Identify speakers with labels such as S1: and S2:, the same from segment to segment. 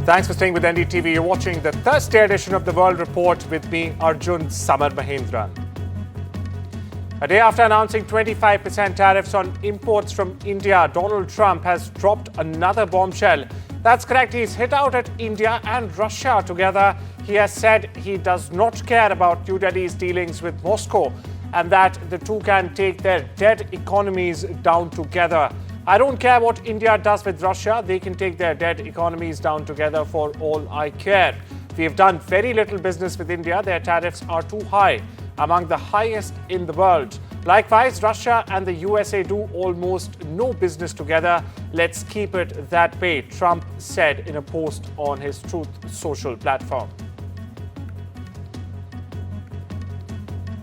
S1: Thanks for staying with NDTV. You're watching the Thursday edition of the World Report with me, Arjun, Samar, Mahendran. A day after announcing 25% tariffs on imports from India, Donald Trump has dropped another bombshell. That's correct, he's hit out at India and Russia together. He has said he does not care about New Delhi's dealings with Moscow and that the two can take their dead economies down together. I don't care what India does with Russia. They can take their dead economies down together for all I care. We have done very little business with India. Their tariffs are too high, among the highest in the world. Likewise, Russia and the USA do almost no business together. Let's keep it that way, Trump said in a post on his Truth Social platform.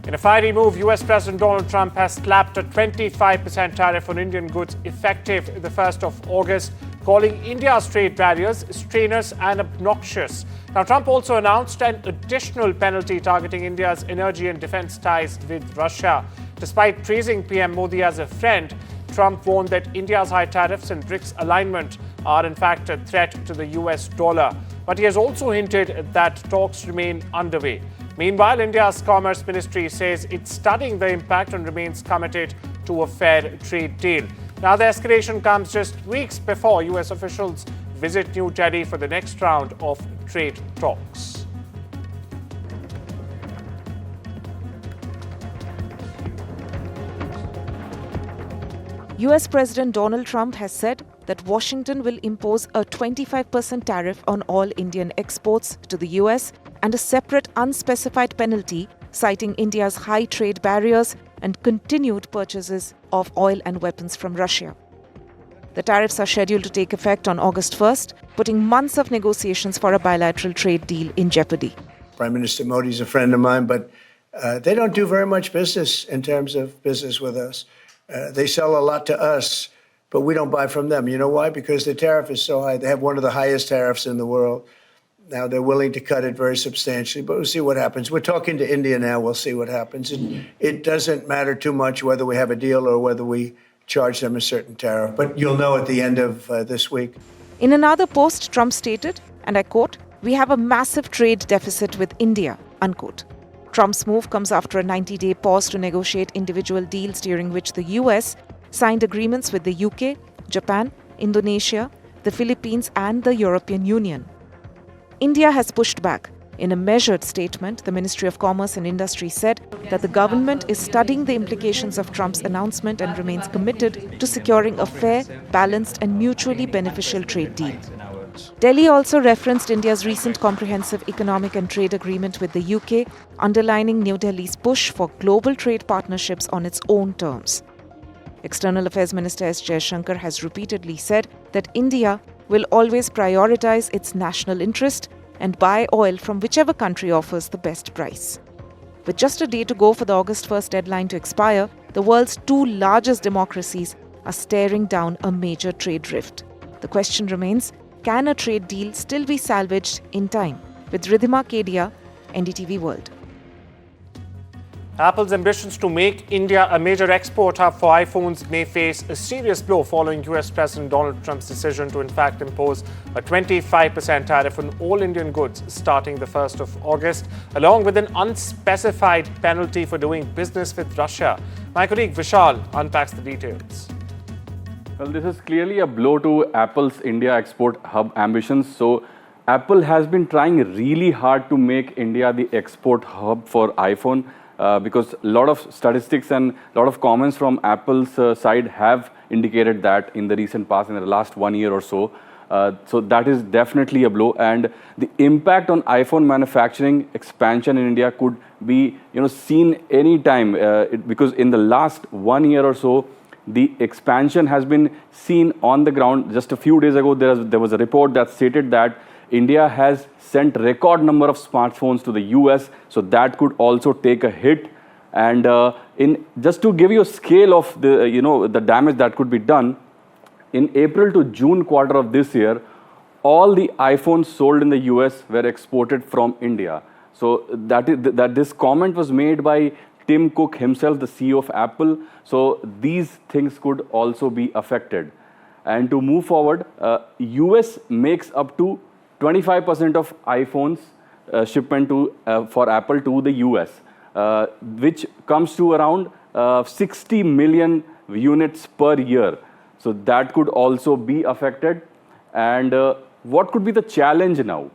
S1: In a fiery move, US President Donald Trump has slapped a 25% tariff on Indian goods effective the 1st of August, calling India's trade barriers strenuous and obnoxious. Now, Trump also announced an additional penalty targeting India's energy and defense ties with Russia. Despite praising PM Modi as a friend, Trump warned that India's high tariffs and BRICS alignment are in fact a threat to the US dollar. But he has also hinted that talks remain underway. Meanwhile, India's Commerce Ministry says it's studying the impact and remains committed to a fair trade deal. Now, the escalation comes just weeks before US officials visit New Delhi for the next round of trade talks.
S2: US President Donald Trump has said that Washington will impose a 25% tariff on all Indian exports to the US and a separate unspecified penalty, citing India's high trade barriers and continued purchases of oil and weapons from Russia. The tariffs are scheduled to take effect on August 1st, putting months of negotiations for a bilateral trade deal in jeopardy.
S3: Prime Minister Modi is a friend of mine, but they don't do very much business in terms of business with us. They sell a lot to us, but we don't buy from them. You know why? Because the tariff is so high. They have one of the highest tariffs in the world. Now, they're willing to cut it very substantially, but we'll see what happens. We're talking to India now. We'll see what happens. It doesn't matter too much whether we have a deal or whether we charge them a certain tariff, but you'll know at the end of this week.
S2: In another post, Trump stated, and I quote, "We have a massive trade deficit with India," unquote. Trump's move comes after a 90-day pause to negotiate individual deals during which the US signed agreements with the UK, Japan, Indonesia, the Philippines and the European Union. India has pushed back. In a measured statement, the Ministry of Commerce and Industry said that the government is studying the implications of Trump's announcement and remains committed to securing a fair, balanced and mutually beneficial trade deal. Delhi also referenced India's recent comprehensive economic and trade agreement with the UK, underlining New Delhi's push for global trade partnerships on its own terms. External Affairs Minister S. Jaishankar has repeatedly said that India will always prioritize its national interest and buy oil from whichever country offers the best price. With just a day to go for the August 1st deadline to expire, the world's two largest democracies are staring down a major trade rift. The question remains, can a trade deal still be salvaged in time? With Ridhima Kedia, NDTV World.
S1: Apple's ambitions to make India a major export hub for iPhones may face a serious blow following US President Donald Trump's decision to in fact impose a 25% tariff on all Indian goods starting the 1st of August, along with an unspecified penalty for doing business with Russia. My colleague Vishal unpacks the details.
S4: Well, this is clearly a blow to Apple's India export hub ambitions. So Apple has been trying really hard to make India the export hub for iPhone. Because a lot of statistics and a lot of comments from Apple's side have indicated that in the recent past, in the last 1 year or so. So that is definitely a blow. And the impact on iPhone manufacturing expansion in India could be seen any time. Because in the last 1 year or so, the expansion has been seen on the ground. Just a few days ago, there was a report that stated that India has sent record number of smartphones to the US, so that could also take a hit. And just to give you a scale of the damage that could be done, in April to June quarter of this year, all the iPhones sold in the US were exported from India. So that this comment was made by Tim Cook himself, the CEO of Apple. So these things could also be affected. And to move forward, US makes up to 25% of iPhones shipment for Apple to the US, which comes to around 60 million units per year. So that could also be affected. And what could be the challenge now?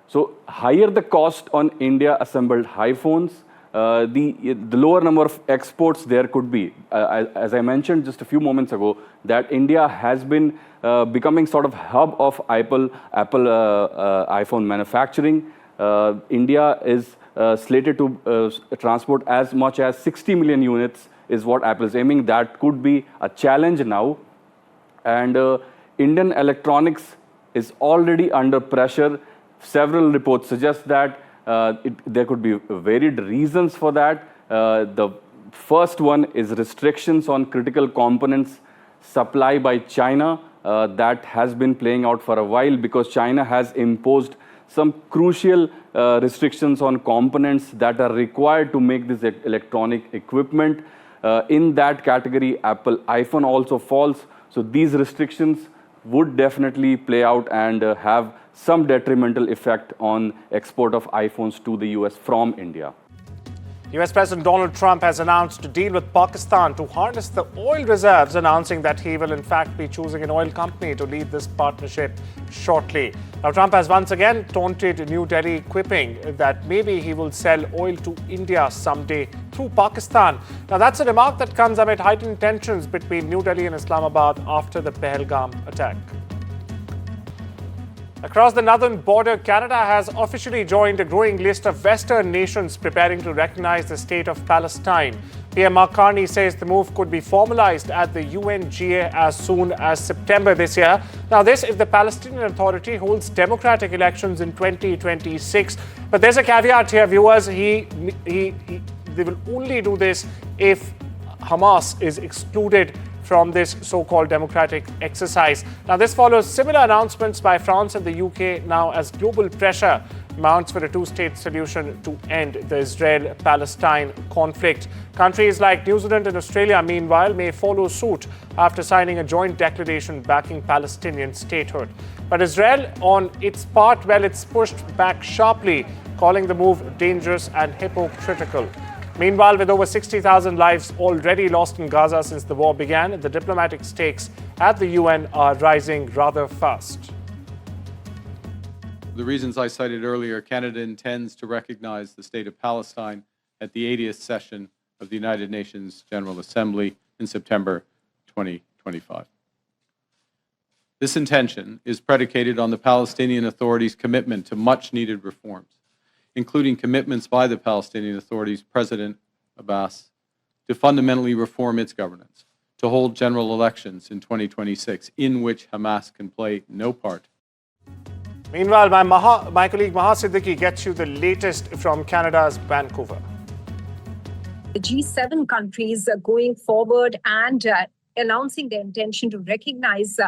S4: So higher the cost on India assembled iPhones, the lower number of exports there could be. As I mentioned just a few moments ago, that India has been becoming sort of hub of Apple iPhone manufacturing. India is slated to transport as much as 60 million units is what Apple is aiming. That could be a challenge now. And Indian electronics is already under pressure. Several reports suggest that there could be varied reasons for that. The first one is restrictions on critical components supply by China. That has been playing out for a while because China has imposed some crucial restrictions on components that are required to make this electronic equipment. In that category, Apple iPhone also falls. So these restrictions would definitely play out and have some detrimental effect on export of iPhones to the US from India.
S1: US President Donald Trump has announced a deal with Pakistan to harness the oil reserves, announcing that he will in fact be choosing an oil company to lead this partnership shortly. Now, Trump has once again taunted New Delhi, quipping that maybe he will sell oil to India someday through Pakistan. Now, that's a remark that comes amid heightened tensions between New Delhi and Islamabad after the Pahalgam attack. Across the northern border, Canada has officially joined a growing list of Western nations preparing to recognize the state of Palestine. PM Mark Carney says the move could be formalized at the UNGA as soon as September this year. Now, this if the Palestinian Authority holds democratic elections in 2026. But there's a caveat here, viewers. They will only do this if Hamas is excluded from this so-called democratic exercise. Now, this follows similar announcements by France and the UK now as global pressure mounts for a two-state solution to end the Israel-Palestine conflict. Countries like New Zealand and Australia, meanwhile, may follow suit after signing a joint declaration backing Palestinian statehood. But Israel, on its part, well, it's pushed back sharply, calling the move dangerous and hypocritical. Meanwhile, with over 60,000 lives already lost in Gaza since the war began, the diplomatic stakes at the UN are rising rather fast.
S5: The reasons I cited earlier, Canada intends to recognize the state of Palestine at the 80th session of the United Nations General Assembly in September 2025. This intention is predicated on the Palestinian Authority's commitment to much-needed reforms, including commitments by the Palestinian Authority's President Abbas to fundamentally reform its governance, to hold general elections in 2026, in which Hamas can play no part.
S1: Meanwhile, my colleague Maha Siddiqui gets you the latest from Canada's Vancouver.
S6: The G7 countries are going forward and announcing their intention to recognize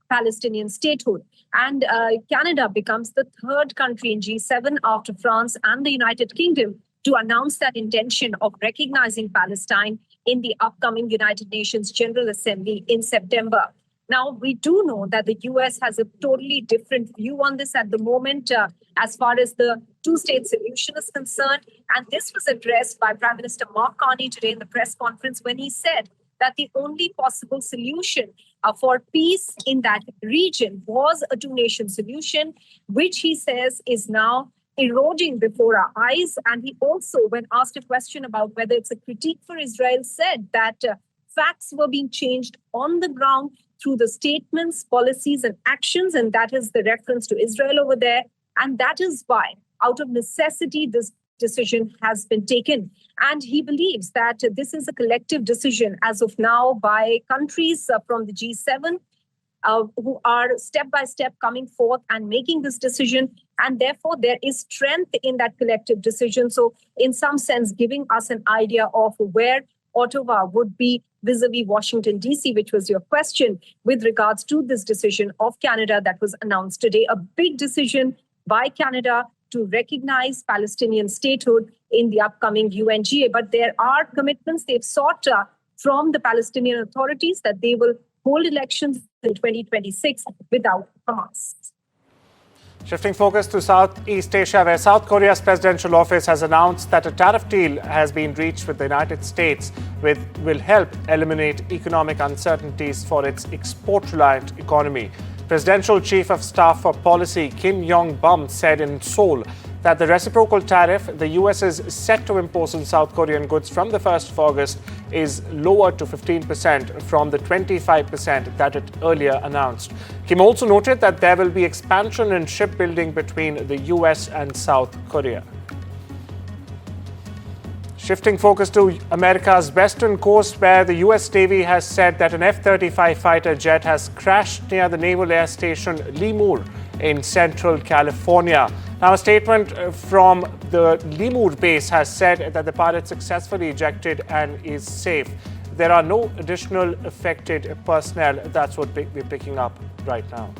S6: Palestinian statehood. And Canada becomes the third country in G7 after France and the United Kingdom to announce that intention of recognizing Palestine in the upcoming United Nations General Assembly in September. Now, we do know that the US has a totally different view on this at the moment as far as the two-state solution is concerned. And this was addressed by Prime Minister Mark Carney today in the press conference when he said that the only possible solution for peace in that region was a two-nation solution, which he says is now eroding before our eyes. And he also, when asked a question about whether it's a critique for Israel, said that facts were being changed on the ground through the statements, policies, and actions. And that is the reference to Israel over there. And that is why, out of necessity, this decision has been taken. And he believes that this is a collective decision as of now by countries from the G7 who are step by step coming forth and making this decision. And therefore, there is strength in that collective decision. So in some sense, giving us an idea of where Ottawa would be vis-a-vis Washington, D.C., which was your question with regards to this decision of Canada that was announced today. A big decision by Canada to recognize Palestinian statehood in the upcoming UNGA. But there are commitments they've sought from the Palestinian authorities that they will hold elections in 2026 without Hamas.
S1: Shifting focus to Southeast Asia, where South Korea's presidential office has announced that a tariff deal has been reached with the United States, which will help eliminate economic uncertainties for its export-reliant economy. Presidential Chief of Staff for Policy Kim Yong-bum said in Seoul that the reciprocal tariff the US is set to impose on South Korean goods from the 1st of August is lower to 15% from the 25% that it earlier announced. Kim also noted that there will be expansion in shipbuilding between the US and South Korea. Shifting focus to America's western coast, where the US Navy has said that an F-35 fighter jet has crashed near the Naval Air Station Lemoore in central California. Now, a statement from the Lemoore base has said that the pilot successfully ejected and is safe. There are no additional affected personnel. That's what we're picking up right now.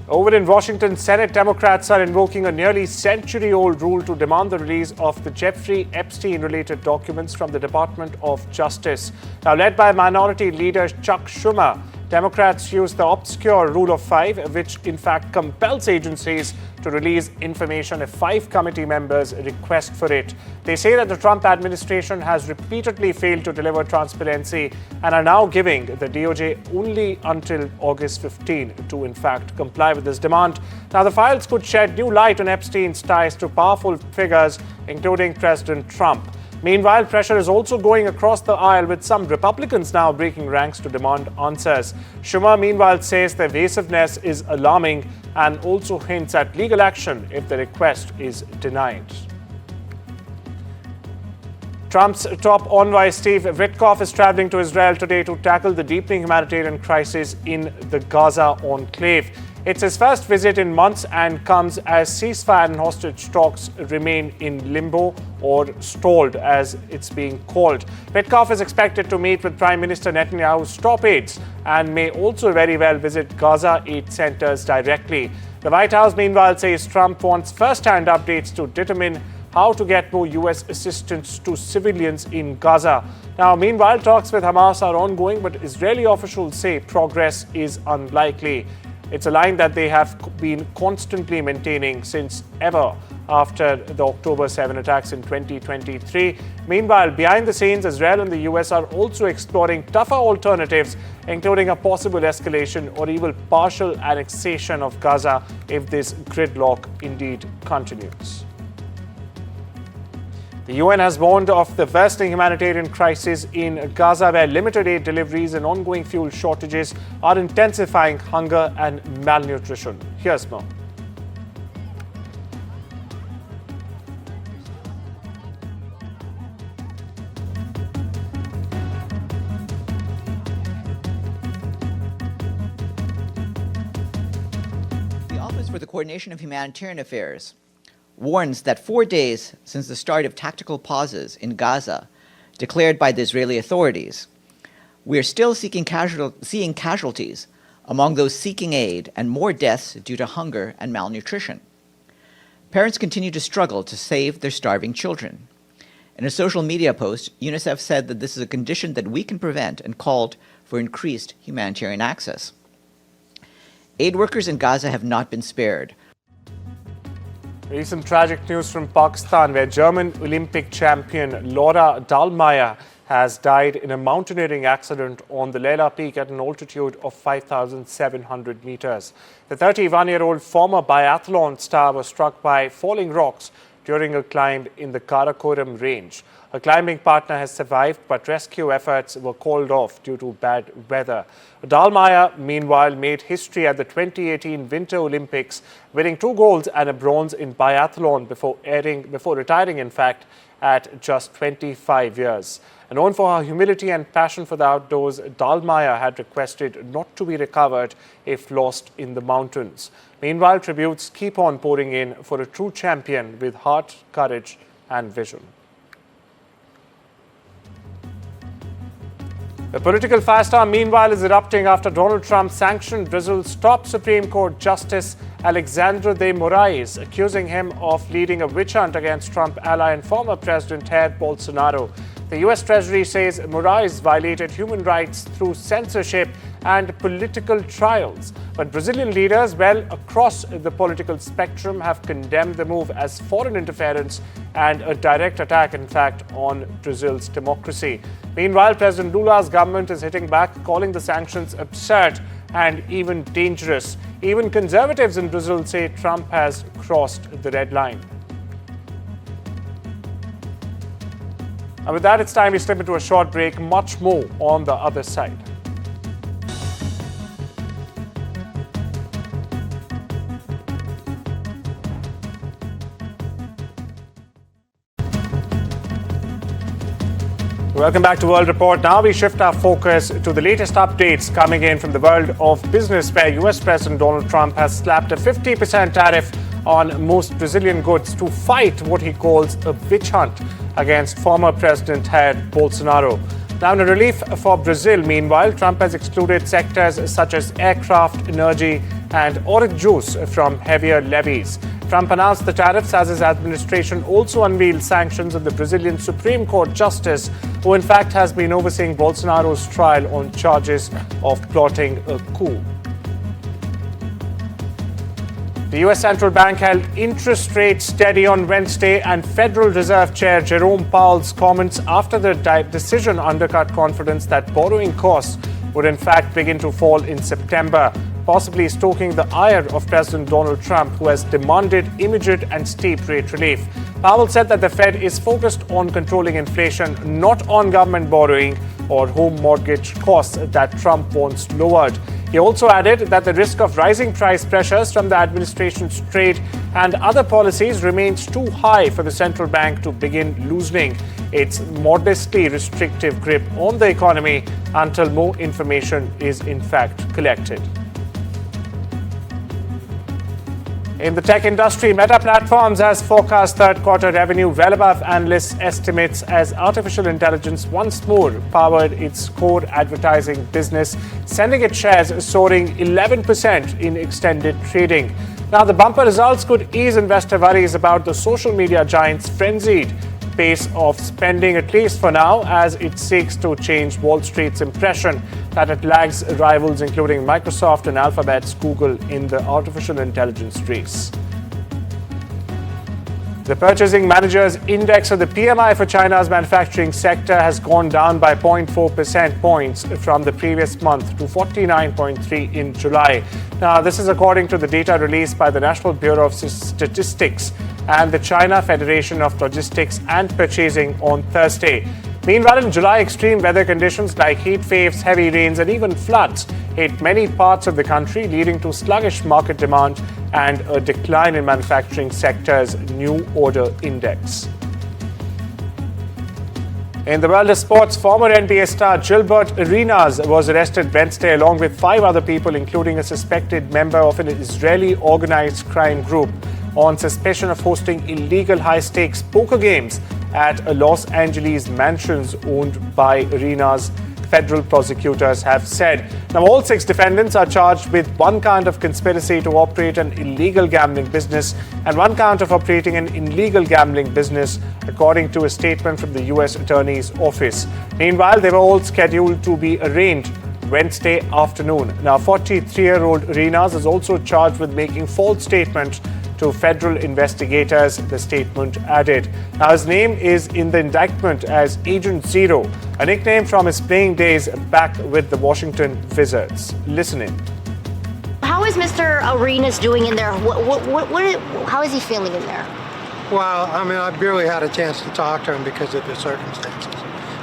S1: Over in Washington, Senate Democrats are invoking a nearly century-old rule to demand the release of the Jeffrey Epstein-related documents from the Department of Justice. Now, led by Minority Leader Chuck Schumer, Democrats use the obscure Rule of Five, which in fact compels agencies to release information if 5 committee members request for it. They say that the Trump administration has repeatedly failed to deliver transparency and are now giving the DOJ only until August 15 to in fact comply with this demand. Now, the files could shed new light on Epstein's ties to powerful figures, including President Trump. Meanwhile, pressure is also going across the aisle, with some Republicans now breaking ranks to demand answers. Schumer, meanwhile, says the evasiveness is alarming and also hints at legal action if the request is denied. Trump's top envoy Steve Witkoff is traveling to Israel today to tackle the deepening humanitarian crisis in the Gaza enclave. It's his first visit in months and comes as ceasefire and hostage talks remain in limbo, or stalled as it's being called. Witkoff is expected to meet with Prime Minister Netanyahu's top aides and may also very well visit Gaza aid centers directly. The White House, meanwhile, says Trump wants first-hand updates to determine how to get more U.S. assistance to civilians in Gaza. Now, meanwhile, talks with Hamas are ongoing, but Israeli officials say progress is unlikely. It's a line that they have been constantly maintaining since ever after the October 7 attacks in 2023. Meanwhile, behind the scenes, Israel and the US are also exploring tougher alternatives, including a possible escalation or even partial annexation of Gaza if this gridlock indeed continues. The UN has warned of the worsening humanitarian crisis in Gaza, where limited aid deliveries and ongoing fuel shortages are intensifying hunger and malnutrition. Here's more.
S7: The Office for the Coordination of Humanitarian Affairs warns that 4 days since the start of tactical pauses in Gaza declared by the Israeli authorities, we are still seeing casualties among those seeking aid and more deaths due to hunger and malnutrition. Parents continue to struggle to save their starving children. In a social media post, UNICEF said that this is a condition that we can prevent and called for increased humanitarian access. Aid workers in Gaza have not been spared.
S1: Recent tragic news from Pakistan, where German Olympic champion Laura Dahlmeier has died in a mountaineering accident on the Lela Peak at an altitude of 5,700 meters. The 31-year-old former biathlon star was struck by falling rocks during a climb in the Karakoram range. Her climbing partner has survived, but rescue efforts were called off due to bad weather. Dahlmeier, meanwhile, made history at the 2018 Winter Olympics, winning 2 golds and a bronze in biathlon before retiring, in fact, at just 25 years. And known for her humility and passion for the outdoors, Dahlmeier had requested not to be recovered if lost in the mountains. Meanwhile, tributes keep on pouring in for a true champion with heart, courage, and vision. The political firestorm, meanwhile, is erupting after Donald Trump sanctioned Brazil's top Supreme Court Justice Alexandre de Moraes, accusing him of leading a witch hunt against Trump ally and former President Jair Bolsonaro. The U.S. Treasury says Moraes violated human rights through censorship and political trials. But Brazilian leaders, well, across the political spectrum, have condemned the move as foreign interference and a direct attack, in fact, on Brazil's democracy. Meanwhile, President Lula's government is hitting back, calling the sanctions absurd and even dangerous. Even conservatives in Brazil say Trump has crossed the red line. And with that, it's time we step into a short break. Much more on the other side. Welcome back to World Report. Now we shift our focus to the latest updates coming in from the world of business, where US President Donald Trump has slapped a 50% tariff on most Brazilian goods to fight what he calls a witch hunt against former President Jair Bolsonaro. Now, in a relief for Brazil, meanwhile, Trump has excluded sectors such as aircraft, energy, and orange juice from heavier levies. Trump announced the tariffs as his administration also unveiled sanctions on the Brazilian Supreme Court justice, who in fact has been overseeing Bolsonaro's trial on charges of plotting a coup. The US Central Bank held interest rates steady on Wednesday, and Federal Reserve Chair Jerome Powell's comments after the decision undercut confidence that borrowing costs would in fact begin to fall in September, possibly stoking the ire of President Donald Trump, who has demanded immediate and steep rate relief. Powell said that the Fed is focused on controlling inflation, not on government borrowing or home mortgage costs that Trump wants lowered. He also added that the risk of rising price pressures from the administration's trade and other policies remains too high for the central bank to begin loosening its modestly restrictive grip on the economy until more information is in fact collected. In the tech industry, Meta Platforms has forecast third-quarter revenue well above analysts' estimates as artificial intelligence once more powered its core advertising business, sending its shares soaring 11% in extended trading. Now, the bumper results could ease investor worries about the social media giant's frenzied pace of spending, at least for now, as it seeks to change Wall Street's impression that it lags rivals including Microsoft and Alphabet's Google in the artificial intelligence race. The Purchasing Managers Index of the PMI for China's manufacturing sector has gone down by 0.4 percentage points from the previous month to 49.3 in July. Now, this is according to the data released by the National Bureau of Statistics and the China Federation of Logistics and Purchasing on Thursday. Meanwhile, in July, extreme weather conditions like heat waves, heavy rains, and even floods hit many parts of the country, leading to sluggish market demand and a decline in manufacturing sector's new order index. In the world of sports, former NBA star Gilbert Arenas was arrested Wednesday along with 5 other people, including a suspected member of an Israeli organized crime group, on suspicion of hosting illegal high-stakes poker games at a Los Angeles mansions owned by Arenas, federal prosecutors have said. Now, all 6 defendants are charged with 1 count of conspiracy to operate an illegal gambling business and 1 count of operating an illegal gambling business, according to a statement from the U.S. Attorney's Office. Meanwhile, they were all scheduled to be arraigned Wednesday afternoon. Now, 43-year-old Arenas is also charged with making false statements to federal investigators, the statement added. Now, his name is in the indictment as Agent Zero, a nickname from his playing days back with the Washington Wizards. Listen in.
S8: How is Mr. Arenas doing in there? How is he feeling in there?
S9: Well, I mean, I barely had a chance to talk to him because of the circumstances.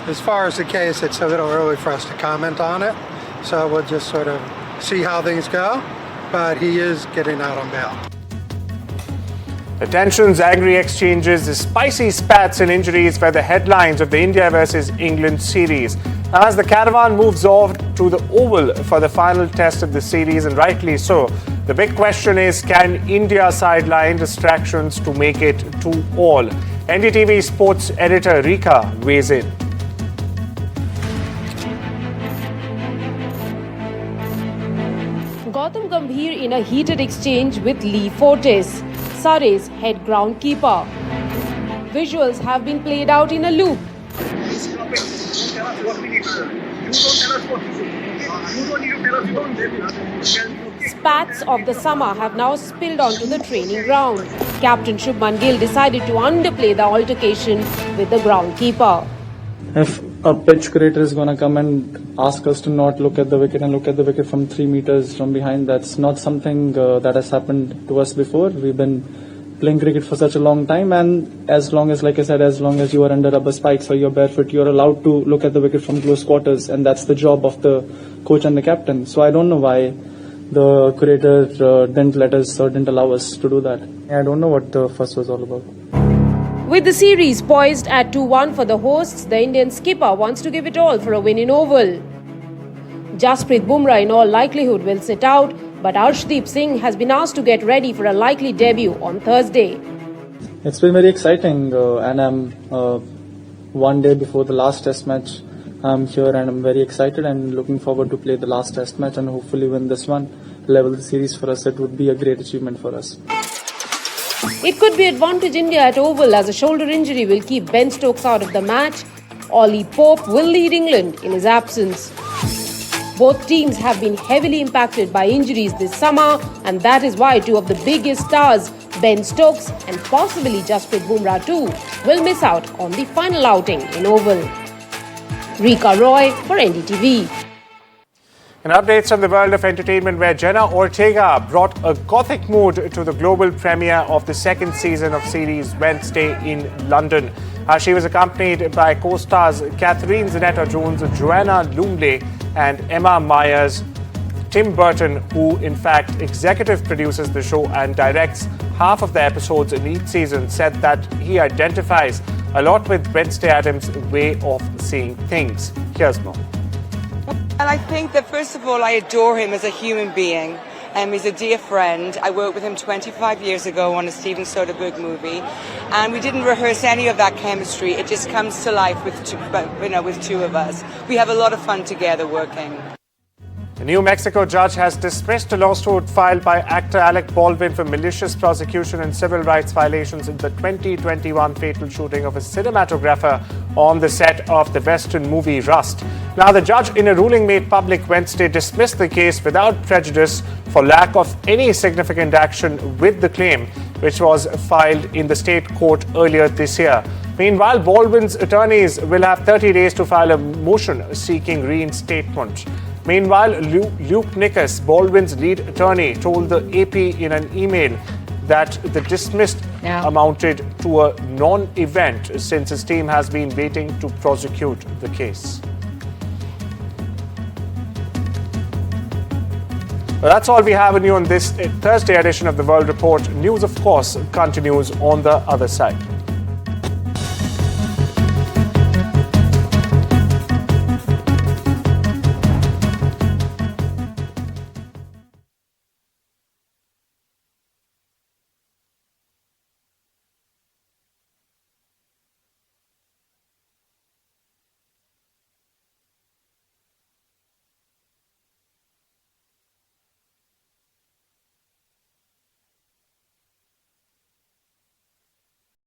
S9: As far as the case, it's a little early for us to comment on it, so we'll just sort of see how things go, but he is getting out on bail.
S1: The tensions, angry exchanges, the spicy spats and injuries were the headlines of the India versus England series. Now, as the caravan moves off to the Oval for the final test of the series, and rightly so, the big question is, can India sideline distractions to make it to all? NDTV sports editor Rika weighs in.
S10: Gautam Gambhir in a heated exchange with Lee Fortis, Surrey's head groundkeeper. Visuals have been played out in a loop. spats of the summer have now spilled onto the training ground. Captain Shubman Gill decided to underplay the altercation with the groundkeeper.
S11: If a pitch creator is going to come and ask us to not look at the wicket and look at the wicket from 3 meters from behind, that's not something that has happened to us before. We've been playing cricket for such a long time, and as long as, like I said, as long as you are under rubber spikes or you're barefoot, you're allowed to look at the wicket from close quarters, and that's the job of the coach and the captain. So I don't know why the creator didn't let us or didn't allow us to do that. I don't know what the fuss was all about.
S10: With the series poised at 2-1 for the hosts, the Indian skipper wants to give it all for a win in Oval. Jasprit Bumrah in all likelihood will sit out, but Arshdeep Singh has been asked to get ready for a likely debut on Thursday.
S11: It's been very exciting, and I'm one day before the last test match. I'm here and I'm very excited and looking forward to play the last test match and hopefully win this one. Level the series for us, it would be a great achievement for us.
S10: It could be advantage India at Oval as a shoulder injury will keep Ben Stokes out of the match. Ollie Pope will lead England in his absence. Both teams have been heavily impacted by injuries this summer, and that is why two of the biggest stars, Ben Stokes and possibly Jasprit Bumrah too, will miss out on the final outing in Oval. Rika Roy for NDTV.
S1: And updates from the world of entertainment, where Jenna Ortega brought a gothic mood to the global premiere of the second season of series Wednesday in London. She was accompanied by co-stars Catherine Zeta-Jones, Joanna Lumley and Emma Myers. Tim Burton, who in fact executive produces the show and directs half of the episodes in each season, said that he identifies a lot with Wednesday Addams' way of seeing things. Here's more.
S12: And I think that, first of all, I adore him as a human being. He's a dear friend. I worked with him 25 years ago on a Steven Soderbergh movie, and we didn't rehearse any of that chemistry. It just comes to life with two of us. We have a lot of fun together working.
S1: A New Mexico judge has dismissed a lawsuit filed by actor Alec Baldwin for malicious prosecution and civil rights violations in the 2021 fatal shooting of a cinematographer on the set of the Western movie Rust. Now, the judge, in a ruling made public Wednesday, dismissed the case without prejudice for lack of any significant action with the claim, which was filed in the state court earlier this year. Meanwhile, Baldwin's attorneys will have 30 days to file a motion seeking reinstatement. Meanwhile, Luke Nickus, Baldwin's lead attorney, told the AP in an email that the dismissed amounted to a non-event since his team has been waiting to prosecute the case. Well, that's all we have on you on this Thursday edition of the World Report. News, of course, continues on the other side.